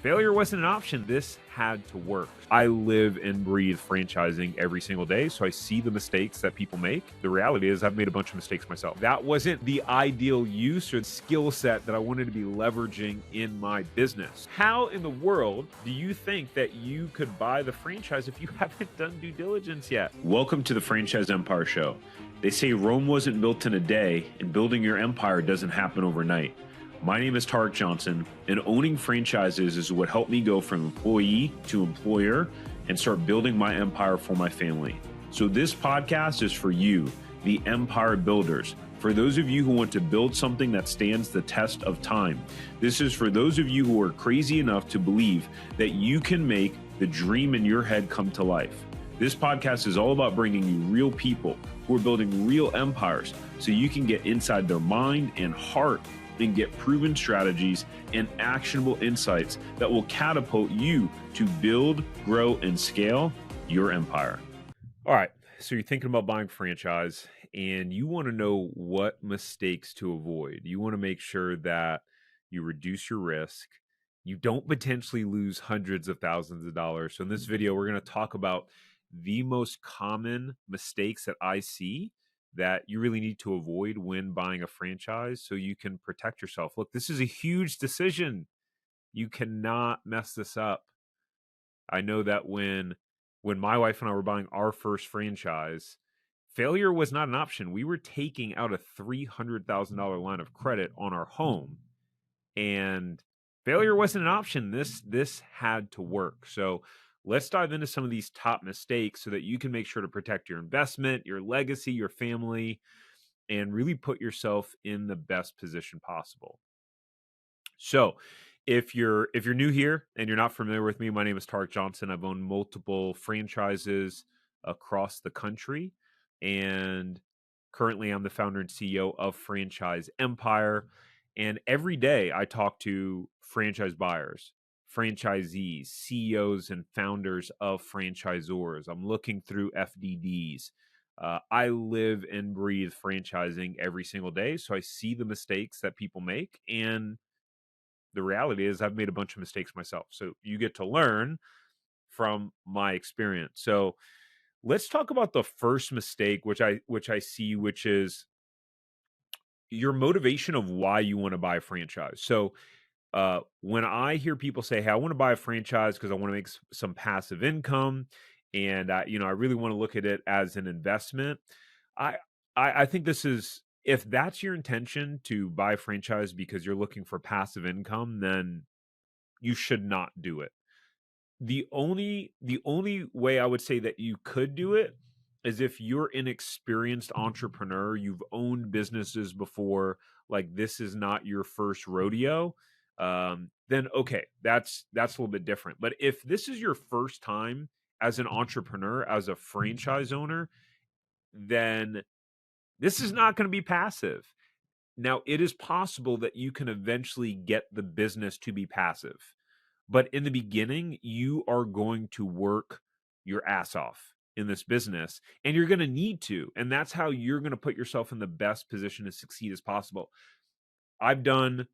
Failure wasn't an option. This had to work. I live and breathe franchising every single day, so I see the mistakes that people make. The reality is I've made a bunch of mistakes myself. That wasn't the ideal use or skill set that I wanted to be leveraging in my business. How in the world do you think that you could buy the franchise if you haven't done due diligence yet? Welcome to the Franchise Empire Show. They say Rome wasn't built in a day, and building your empire doesn't happen overnight. My name is Tarek Johnson, and owning franchises is what helped me go from employee to employer and start building my empire for my family. So this podcast is for you, the empire builders. For those of you who want to build something that stands the test of time. This is for those of you who are crazy enough to believe that you can make the dream in your head come to life. This podcast is all about bringing you real people who are building real empires so you can get inside their mind and heart and get proven strategies and actionable insights that will catapult you to build, grow, and scale your empire. All right, so you're thinking about buying franchise and you want to know what mistakes to avoid. You want to make sure that you reduce your risk. You don't potentially lose hundreds of thousands of dollars. So in this video, we're going to talk about the most common mistakes that I see that you really need to avoid when buying a franchise so you can protect yourself. Look, this is a huge decision. You cannot mess this up. I know that when my wife and I were buying our first franchise, failure was not an option. We were taking out a $300,000 line of credit on our home, and failure wasn't an option. This had to work. So let's dive into some of these top mistakes so that you can make sure to protect your investment, your legacy, your family, and really put yourself in the best position possible. So if you're new here and you're not familiar with me, my name is Tarek Johnson. I've owned multiple franchises across the country, and currently I'm the founder and CEO of Franchise Empire. And every day I talk to franchise buyers, franchisees, CEOs, and founders of franchisors. I'm looking through FDDs. I live and breathe franchising every single day. So I see the mistakes that people make. And the reality is I've made a bunch of mistakes myself. So you get to learn from my experience. So let's talk about the first mistake, which I see, which is your motivation of why you want to buy a franchise. So when I hear people say, "Hey, I want to buy a franchise because I want to make some passive income, and I really want to look at it as an investment," I I think this is, if that's your intention to buy a franchise because you're looking for passive income, then you should not do it. The only way I would say that you could do it is if you're an experienced entrepreneur, you've owned businesses before, like this is not your first rodeo, then okay, that's a little bit different. But if this is your first time as an entrepreneur, as a franchise owner, then this is not going to be passive. Now, it is possible that you can eventually get the business to be passive. But in the beginning, you are going to work your ass off in this business, and you're going to need to. And that's how you're going to put yourself in the best position to succeed as possible. I've done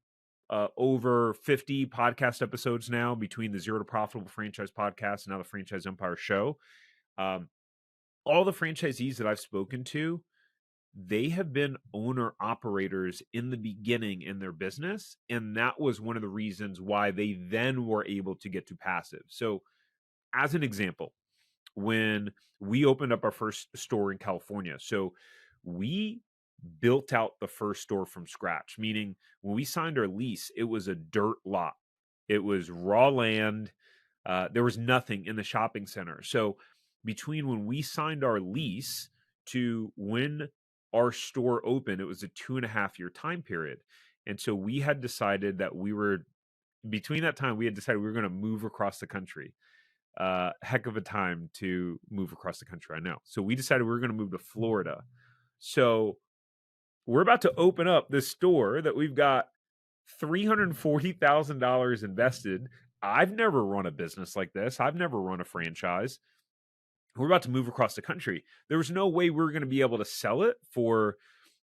over 50 podcast episodes now between the Zero to Profitable Franchise podcast and now the Franchise Empire Show. All the franchisees that I've spoken to, they have been owner operators in the beginning in their business. And that was one of the reasons why they then were able to get to passive. So as an example, when we opened up our first store in California, so we built out the first store from scratch, meaning when we signed our lease, it was a dirt lot. It was raw land. There was nothing in the shopping center. So between when we signed our lease to when our store opened, it was a 2.5-year time period. And so we had decided that between that time, we had decided we were going to move across the country. Heck of a time to move across the country, I know. So we decided we were going to move to Florida. So we're about to open up this store that we've got $340,000 invested. I've never run a business like this. I've never run a franchise. We're about to move across the country. There was no way we were going to be able to sell it for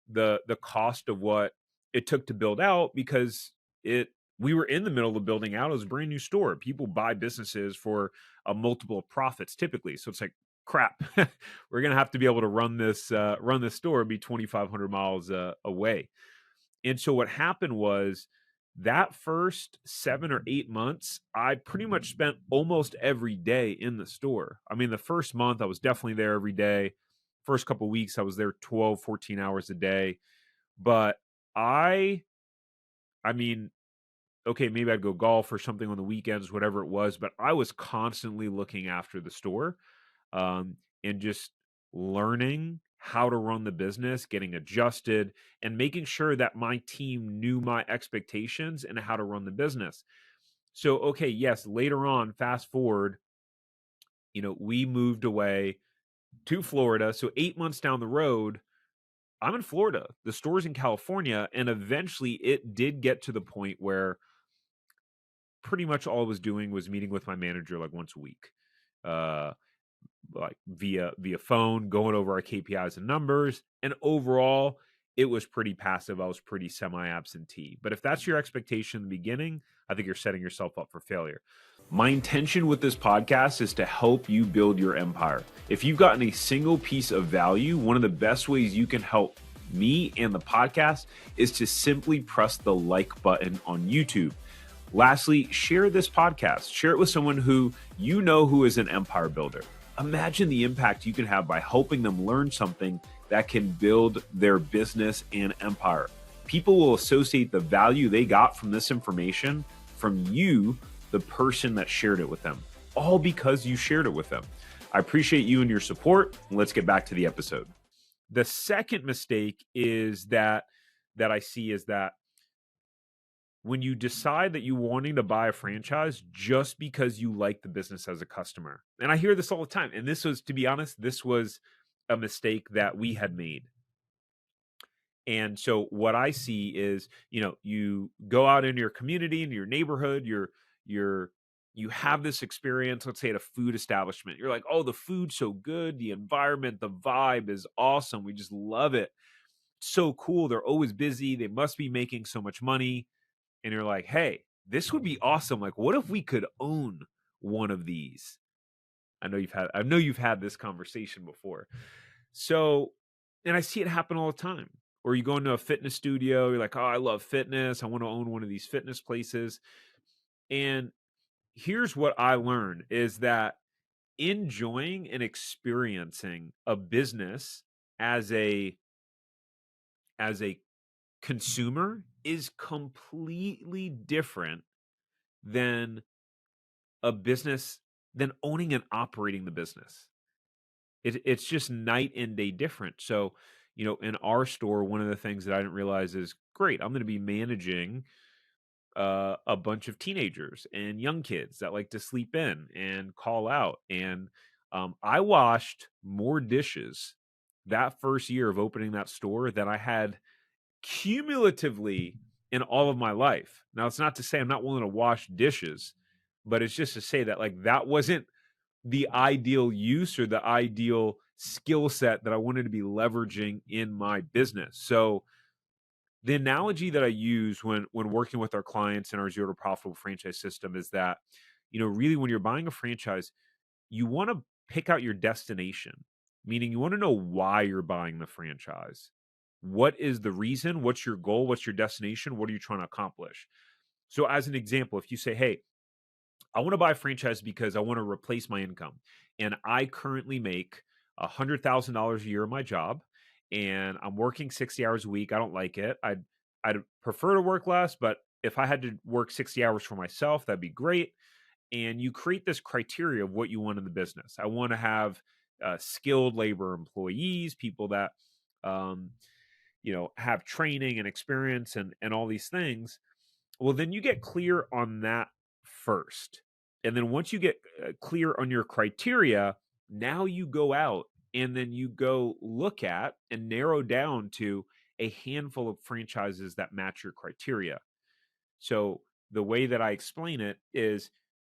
the cost of what it took to build out, because it we were in the middle of building out. It was a brand new store. People buy businesses for a multiple of profits typically. So it's like, crap, we're gonna have to be able to run this store and be 2,500 miles away. And so what happened was that first 7 or 8 months, I pretty much spent almost every day in the store. I mean, the first month I was definitely there every day. First couple of weeks I was there 12, 14 hours a day. But I mean, okay, maybe I'd go golf or something on the weekends, whatever it was, but I was constantly looking after the store, and just learning how to run the business, getting adjusted, and making sure that my team knew my expectations and how to run the business. So, okay, yes, later on, fast forward, we moved away to Florida. So 8 months down the road, I'm in Florida. The store's in California, and eventually it did get to the point where pretty much all I was doing was meeting with my manager like once a week, uh, like via phone, going over our KPIs and numbers. And overall, it was pretty passive. I was pretty semi-absentee. But if that's your expectation in the beginning, I think you're setting yourself up for failure. My intention with this podcast is to help you build your empire. If you've gotten a single piece of value, one of the best ways you can help me and the podcast is to simply press the like button on YouTube. Lastly, share this podcast. Share it with someone who you know who is an empire builder. Imagine the impact you can have by helping them learn something that can build their business and empire. People will associate the value they got from this information from you, the person that shared it with them, all because you shared it with them. I appreciate you and your support. Let's get back to the episode. The second mistake is that I see is that when you decide that you wanting to buy a franchise just because you like the business as a customer. And I hear this all the time. And this was, to be honest, this was a mistake that we had made. And so what I see is, you go out in your community, in your neighborhood, you have this experience, let's say at a food establishment. You're like, oh, the food's so good, the environment, the vibe is awesome. We just love it. So cool. They're always busy. They must be making so much money. And you're like, hey, this would be awesome. Like, what if we could own one of these? I know you've had this conversation before. So, and I see it happen all the time. Or you go into a fitness studio, you're like, oh, I love fitness. I want to own one of these fitness places. And here's what I learned is that enjoying and experiencing a business as a consumer is completely different than a business, than owning and operating the business. It's just night and day different. So, in our store, one of the things that I didn't realize is, great, I'm going to be managing a bunch of teenagers and young kids that like to sleep in and call out. And I washed more dishes that first year of opening that store than I had cumulatively in all of my life. Now, it's not to say I'm not willing to wash dishes, but it's just to say that like that wasn't the ideal use or the ideal skill set that I wanted to be leveraging in my business. So the analogy that I use when working with our clients in our zero to profitable franchise system is that, really when you're buying a franchise, you want to pick out your destination, meaning you want to know why you're buying the franchise. What is the reason? What's your goal? What's your destination? What are you trying to accomplish? So as an example, if you say, hey, I want to buy a franchise because I want to replace my income. And I currently make $100,000 a year in my job and I'm working 60 hours a week. I don't like it. I'd prefer to work less, but if I had to work 60 hours for myself, that'd be great. And you create this criteria of what you want in the business. I want to have skilled labor employees, people that, have training and experience and all these things. Well, then you get clear on that first. And then once you get clear on your criteria, now you go out and then you go look at and narrow down to a handful of franchises that match your criteria. So the way that I explain it is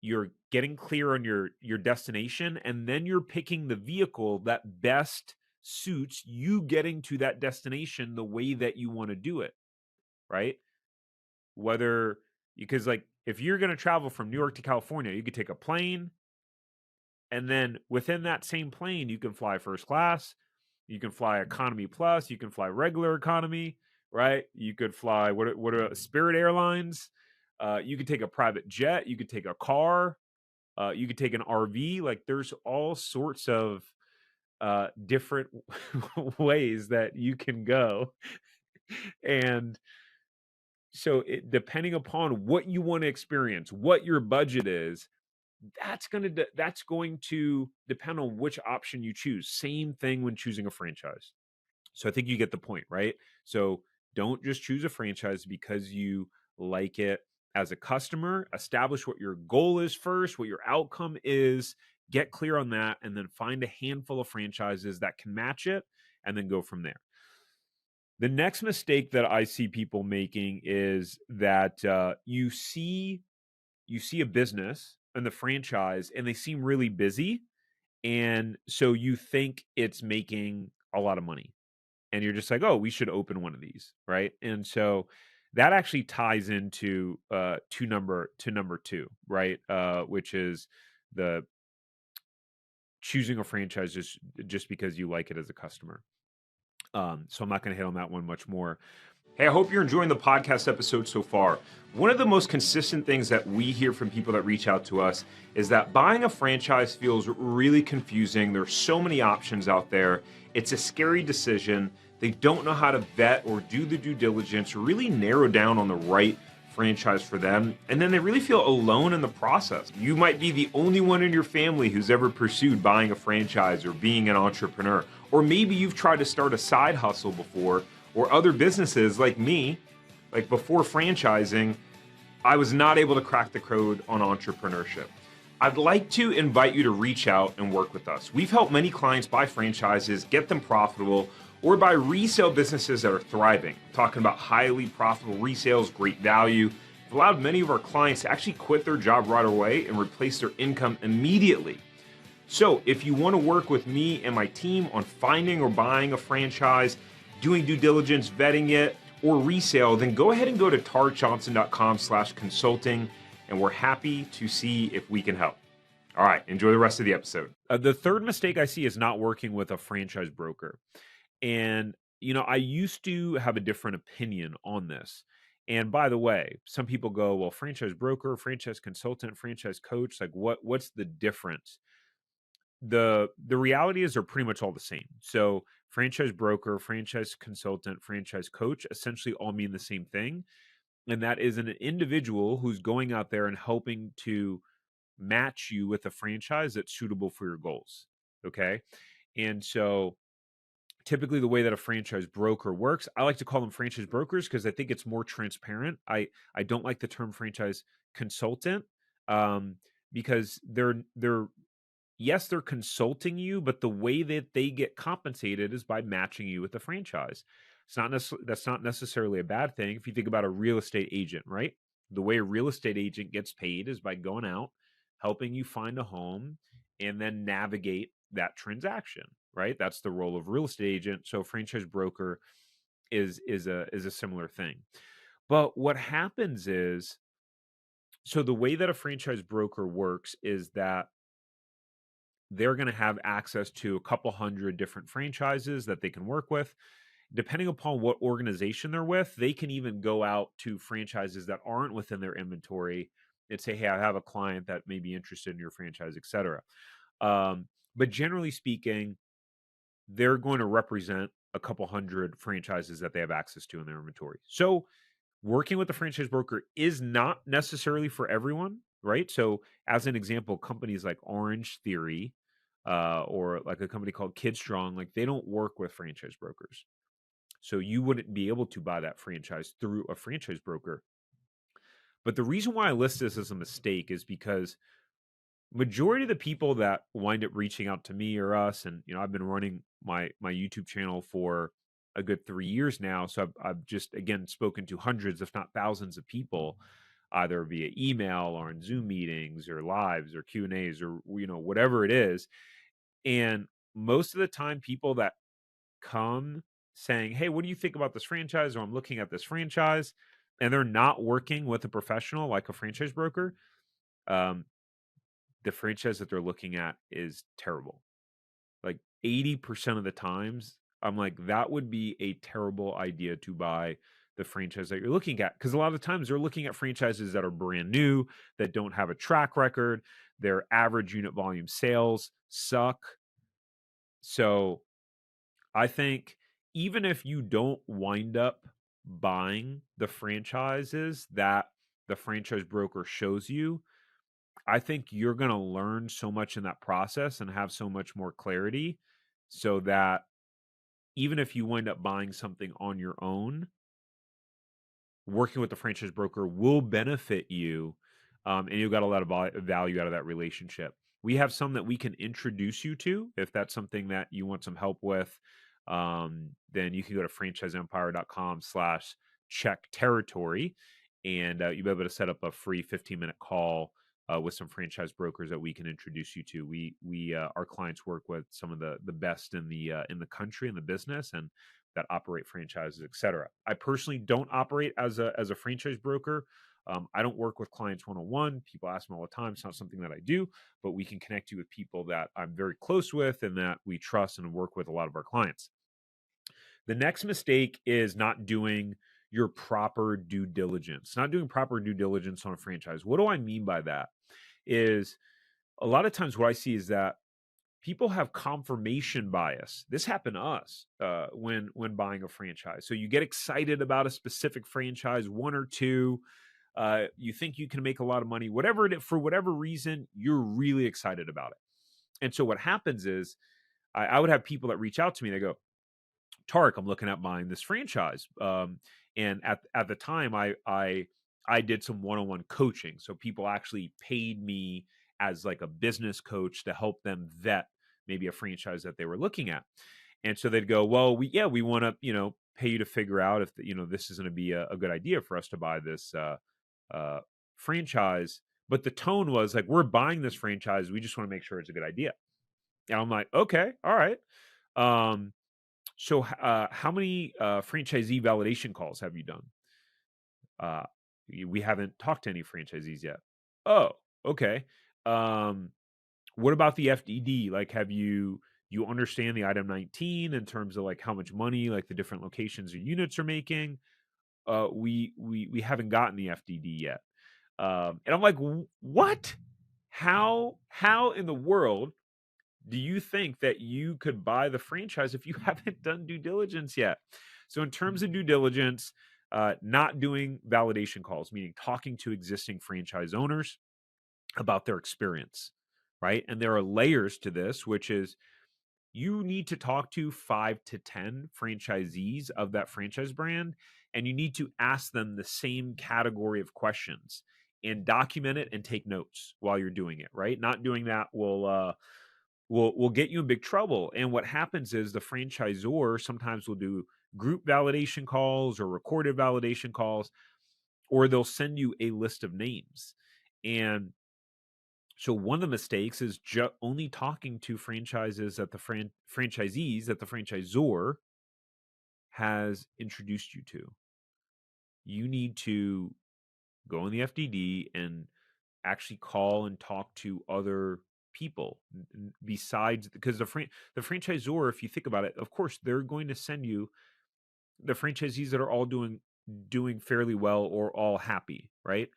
you're getting clear on your destination, and then you're picking the vehicle that best suits you getting to that destination the way that you want to do it, right? Whether Because like if you're going to travel from New York to California, you could take a plane, and then within that same plane, you can fly first class, you can fly economy plus, you can fly regular economy, right? You could fly what are Spirit Airlines. You could take a private jet, you could take a car, you could take an RV. Like there's all sorts of different ways that you can go. And so depending upon what you want to experience, what your budget is, that's going to depend on which option you choose. Same thing when choosing a franchise. So I think you get the point, right? So don't just choose a franchise because you like it as a customer. Establish what your goal is first, what your outcome is, get clear on that, and then find a handful of franchises that can match it, and then go from there. The next mistake that I see people making is that you see a business and the franchise and they seem really busy, and so you think it's making a lot of money, and you're just like, oh, we should open one of these, right? And so that actually ties into number two, right? Which is the choosing a franchise just because you like it as a customer. So I'm not going to hit on that one much more. Hey, I hope you're enjoying the podcast episode so far. One of the most consistent things that we hear from people that reach out to us is that buying a franchise feels really confusing. There's so many options out there. It's a scary decision. They don't know how to vet or do the due diligence or really narrow down on the right franchise for them. And then they really feel alone in the process. You might be the only one in your family who's ever pursued buying a franchise or being an entrepreneur. Or maybe you've tried to start a side hustle before, or other businesses like me. Like before franchising, I was not able to crack the code on entrepreneurship. I'd like to invite you to reach out and work with us. We've helped many clients buy franchises, get them profitable, or buy resale businesses that are thriving. I'm talking about highly profitable resales, great value. We've allowed many of our clients to actually quit their job right away and replace their income immediately. So if you want to work with me and my team on finding or buying a franchise, doing due diligence, vetting it, or resale, then go ahead and go to tarjohnson.com/consulting, and we're happy to see if we can help. All right, enjoy the rest of the episode. The third mistake I see is not working with a franchise broker. And, I used to have a different opinion on this. And by the way, some people go, well, franchise broker, franchise consultant, franchise coach, like what's the difference? The reality is they're pretty much all the same. So franchise broker, franchise consultant, franchise coach essentially all mean the same thing. And that is an individual who's going out there and helping to match you with a franchise that's suitable for your goals. Okay. And so typically the way that a franchise broker works, I like to call them franchise brokers because I think it's more transparent. I don't like the term franchise consultant, um, because they're yes, they're consulting you, but the way that they get compensated is by matching you with the franchise. That's not necessarily a bad thing. If you think about a real estate agent, right? The way a real estate agent gets paid is by going out, helping you find a home, and then navigate that transaction, right? That's the role of real estate agent. So franchise broker is a similar thing. But what happens is, so the way that a franchise broker works is that they're going to have access to a couple hundred different franchises that they can work with. Depending upon what organization they're with, they can even go out to franchises that aren't within their inventory and say, hey, I have a client that may be interested in your franchise, etc. But generally speaking, they're going to represent a couple hundred franchises that they have access to in their inventory. So working with a franchise broker is not necessarily for everyone, right? So, as an example, companies like Orange Theory, or like a company called Kidstrong, like they don't work with franchise brokers. So you wouldn't be able to buy that franchise through a franchise broker. But the reason why I list this as a mistake is because majority of the people that wind up reaching out to me or us, and I've been running my YouTube channel for a good 3 years now, so I've just again spoken to hundreds if not thousands of people, either via email or in Zoom meetings or lives or Q&As or whatever it is. And most of the time people that come saying, hey, what do you think about this franchise, or I'm looking at this franchise, and they're not working with a professional like a franchise broker, um, the franchise that they're looking at is terrible. Like 80% of the times, I'm like, that would be a terrible idea to buy the franchise that you're looking at. Because a lot of times they're looking at franchises that are brand new, that don't have a track record. Their average unit volume sales suck. So I think even if you don't wind up buying the franchises that the franchise broker shows you, I think you're going to learn so much in that process and have so much more clarity so that even if you wind up buying something on your own, working with the franchise broker will benefit you, and you'll got a lot of value out of that relationship. We have some that we can introduce you to if that's something that you want some help with. Then you can go to franchiseempire.com/check territory, and you'll be able to set up a free 15-minute call with some franchise brokers that we can introduce you to. We our clients work with some of the best in the country in the business, and that operate franchises, etc. I personally don't operate as a franchise broker. I don't work with clients one-on-one. People ask me all the time. It's not something that I do, but we can connect you with people that I'm very close with and that we trust and work with a lot of our clients. The next mistake is not doing your proper due diligence, not doing proper due diligence on a franchise. What do I mean by that? Is a lot of times what I see is that people have confirmation bias. This happened to us when buying a franchise. So you get excited about a specific franchise, one or two. You think you can make a lot of money, whatever it is, for whatever reason, you're really excited about it. And so what happens is I would have people that reach out to me. They go, Tarek, I'm looking at buying this franchise. And at the time, I did some one-on-one coaching, so people actually paid me as like a business coach to help them vet maybe a franchise that they were looking at. And so they'd go, well, we want to pay you to figure out if this is going to be a good idea for us to buy this franchise. But the tone was like, we're buying this franchise, we just want to make sure it's a good idea. And I'm like, okay, all right. So, how many franchisee validation calls have you done? Uh, we haven't talked to any franchisees yet. Oh, okay. Um, what about the FDD? Like, have you understand the item 19 in terms of like how much money like the different locations or units are making? We haven't gotten the FDD yet. And I'm like, what? How in the world do you think that you could buy the franchise if you haven't done due diligence yet? So, in terms of due diligence, not doing validation calls, meaning talking to existing franchise owners about their experience, right? And there are layers to this, which is you need to talk to 5 to 10 franchisees of that franchise brand, and you need to ask them the same category of questions and document it and take notes while you're doing it, right? Not doing that will get you in big trouble. And what happens is the franchisor sometimes will do group validation calls or recorded validation calls, or they'll send you a list of names. And so one of the mistakes is only talking to franchises that the franchisees that the franchisor has introduced you to. You need to go in the FDD and actually call and talk to other people besides, because the franchisor, if you think about it, of course they're going to send you the franchisees that are all doing fairly well or all happy, right?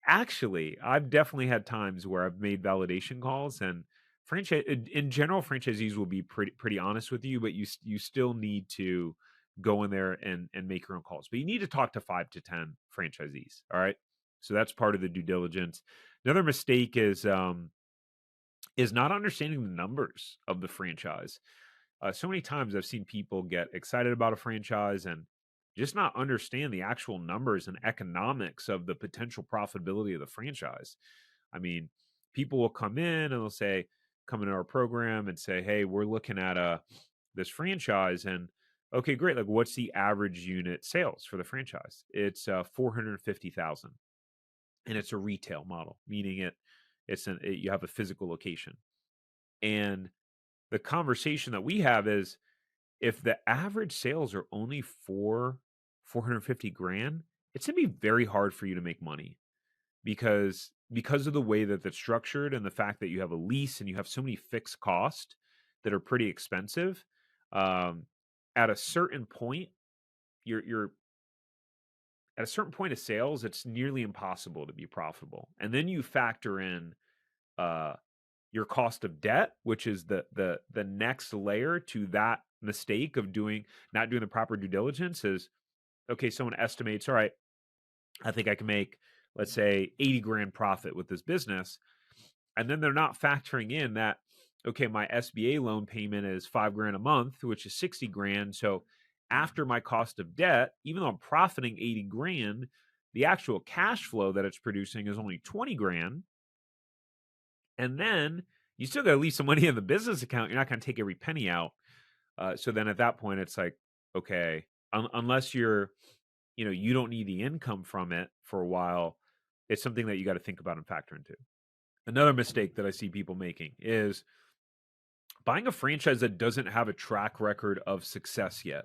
Actually, I've definitely had times where I've made validation calls, and franchise in general franchisees will be pretty honest with you, but you still need to go in there and make your own calls. But you need to talk to 5 to 10 franchisees, all right? So that's part of the due diligence. Another mistake is not understanding the numbers of the franchise. So many times I've seen people get excited about a franchise and just not understand the actual numbers and economics of the potential profitability of the franchise. I mean, people will come in and they'll say, come into our program and say, hey, we're looking at this franchise, and okay, great. Like, what's the average unit sales for the franchise? It's 450,000, and it's a retail model, meaning you have a physical location. And the conversation that we have is, if the average sales are only 450 grand, it's going to be very hard for you to make money because of the way that it's structured and the fact that you have a lease and you have so many fixed costs that are pretty expensive. Um, at a certain point, you're at a certain point of sales, it's nearly impossible to be profitable. And then you factor in uh, your cost of debt, which is the next layer to that mistake of not doing the proper due diligence. Is okay. Someone estimates, all right, I think I can make, let's say, 80 grand profit with this business. And then they're not factoring in that, okay, my SBA loan payment is 5 grand a month, which is 60 grand. So after my cost of debt, even though I'm profiting 80 grand, the actual cash flow that it's producing is only 20 grand. And then you still got to leave some money in the business account. You're not going to take every penny out. So then at that point, it's like, okay, unless you don't need the income from it for a while, it's something that you got to think about and factor into. Another mistake that I see people making is buying a franchise that doesn't have a track record of success yet.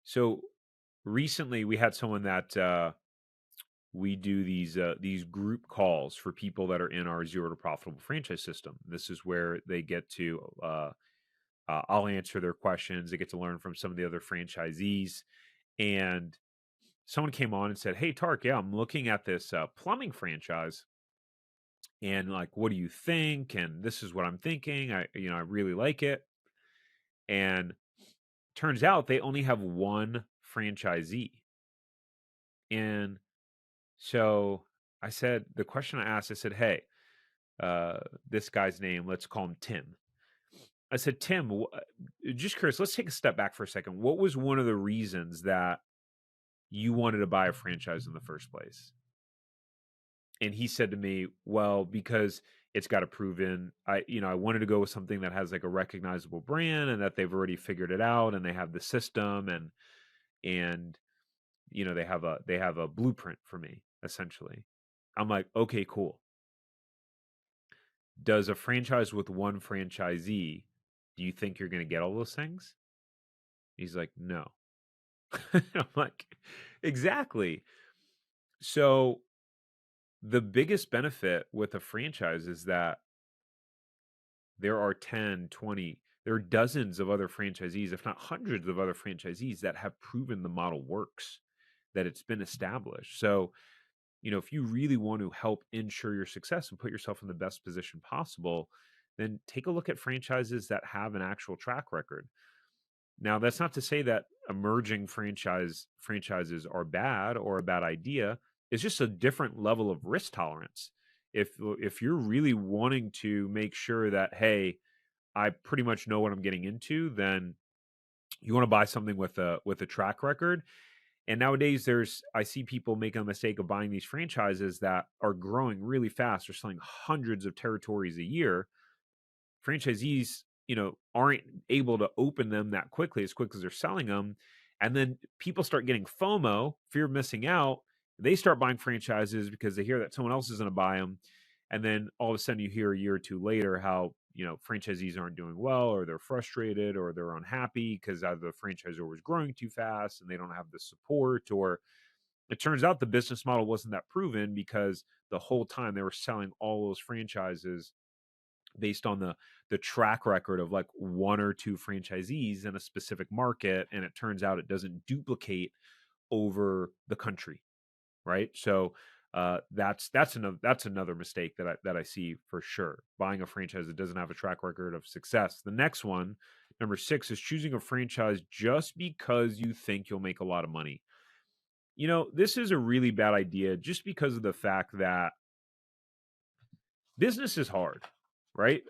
So recently we had someone that we do these group calls for people that are in our zero to profitable franchise system. This is where they get to I'll answer their questions. They get to learn from some of the other franchisees. And someone came on and said, "Hey, Tark, yeah, I'm looking at this plumbing franchise, and like, what do you think? And this is what I'm thinking. I really like it." And turns out they only have one franchisee. And so the question I asked, I said, "Hey, this guy's name, let's call him Tim." I said, "Tim, just curious, let's take a step back for a second. What was one of the reasons that you wanted to buy a franchise in the first place?" And he said to me, "Well, because it's got a proven, I wanted to go with something that has like a recognizable brand and that they've already figured it out and they have the system and they have a blueprint for me, essentially." I'm like, "Okay, cool. Does a franchise with one franchisee, do you think you're going to get all those things?" He's like, "No." I'm like, "Exactly." So the biggest benefit with a franchise is that there are 10, 20, there are dozens of other franchisees, if not hundreds of other franchisees that have proven the model works, that it's been established. So, if you really want to help ensure your success and put yourself in the best position possible, then take a look at franchises that have an actual track record. Now, that's not to say that emerging franchises are bad or a bad idea. It's just a different level of risk tolerance. If you're really wanting to make sure that, hey, I pretty much know what I'm getting into, then you want to buy something with a track record. And nowadays I see people making a mistake of buying these franchises that are growing really fast. They're selling hundreds of territories a year. Franchisees, aren't able to open them that quickly, as quick as they're selling them. And then people start getting FOMO, fear of missing out. They start buying franchises because they hear that someone else is going to buy them. And then all of a sudden you hear a year or two later how, franchisees aren't doing well, or they're frustrated, or they're unhappy because either the franchisor was growing too fast and they don't have the support, or it turns out the business model wasn't that proven because the whole time they were selling all those franchises based on the track record of like one or two franchisees in a specific market, and it turns out it doesn't duplicate over the country, right? So that's another mistake that I see for sure. Buying a franchise that doesn't have a track record of success. The next one, number 6, is choosing a franchise just because you think you'll make a lot of money. This is a really bad idea just because of the fact that business is hard, right?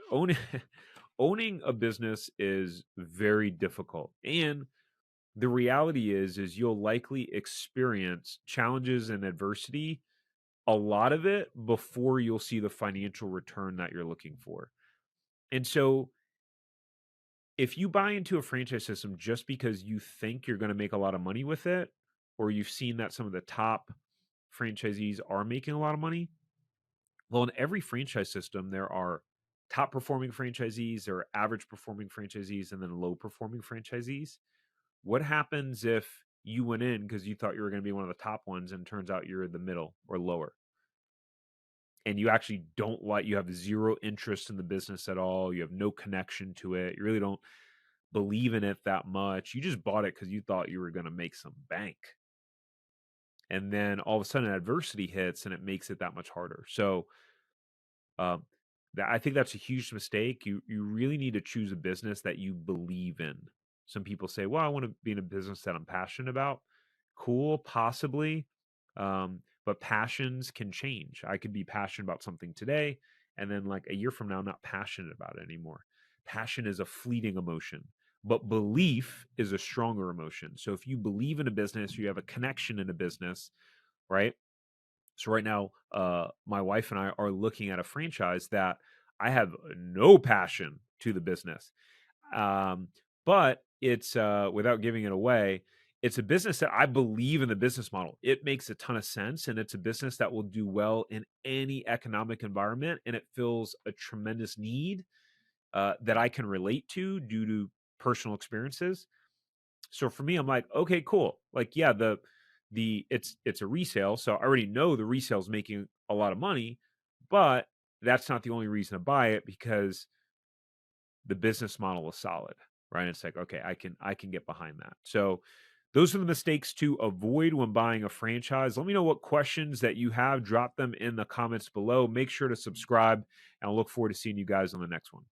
Owning a business is very difficult. And the reality is you'll likely experience challenges and adversity, a lot of it, before you'll see the financial return that you're looking for. And so if you buy into a franchise system just because you think you're going to make a lot of money with it, or you've seen that some of the top franchisees are making a lot of money, well, in every franchise system, there are top performing franchisees, there are average performing franchisees, and then low performing franchisees. What happens if You went in because you thought you were going to be one of the top ones, and turns out you're the middle or lower. And you actually don't like, you have zero interest in the business at all. You have no connection to it. You really don't believe in it that much. You just bought it because you thought you were going to make some bank. And then all of a sudden adversity hits and it makes it that much harder. So um, I think that's a huge mistake. You really need to choose a business that you believe in. Some people say, "Well, I want to be in a business that I'm passionate about." Cool, possibly, but passions can change. I could be passionate about something today, and then like a year from now, I'm not passionate about it anymore. Passion is a fleeting emotion, but belief is a stronger emotion. So if you believe in a business, you have a connection in a business, right? So right now, my wife and I are looking at a franchise that I have no passion to the business, um, but it's without giving it away. It's a business that I believe in the business model. It makes a ton of sense, and it's a business that will do well in any economic environment, and it fills a tremendous need that I can relate to due to personal experiences. So for me, I'm like, okay, cool. Like, yeah, it's a resale, so I already know the resale's making a lot of money, but that's not the only reason to buy it, because the business model is solid, right? It's like, okay, I can get behind that. So those are the mistakes to avoid when buying a franchise. Let me know what questions that you have. Drop them in the comments below. Make sure to subscribe, and I'll look forward to seeing you guys on the next one.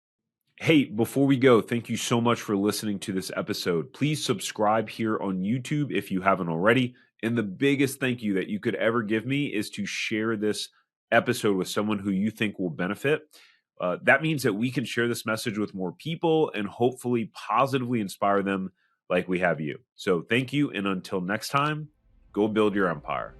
Hey, before we go, thank you so much for listening to this episode. Please subscribe here on YouTube if you haven't already. And the biggest thank you that you could ever give me is to share this episode with someone who you think will benefit. That means that we can share this message with more people and hopefully positively inspire them like we have you. So thank you. And until next time, go build your empire.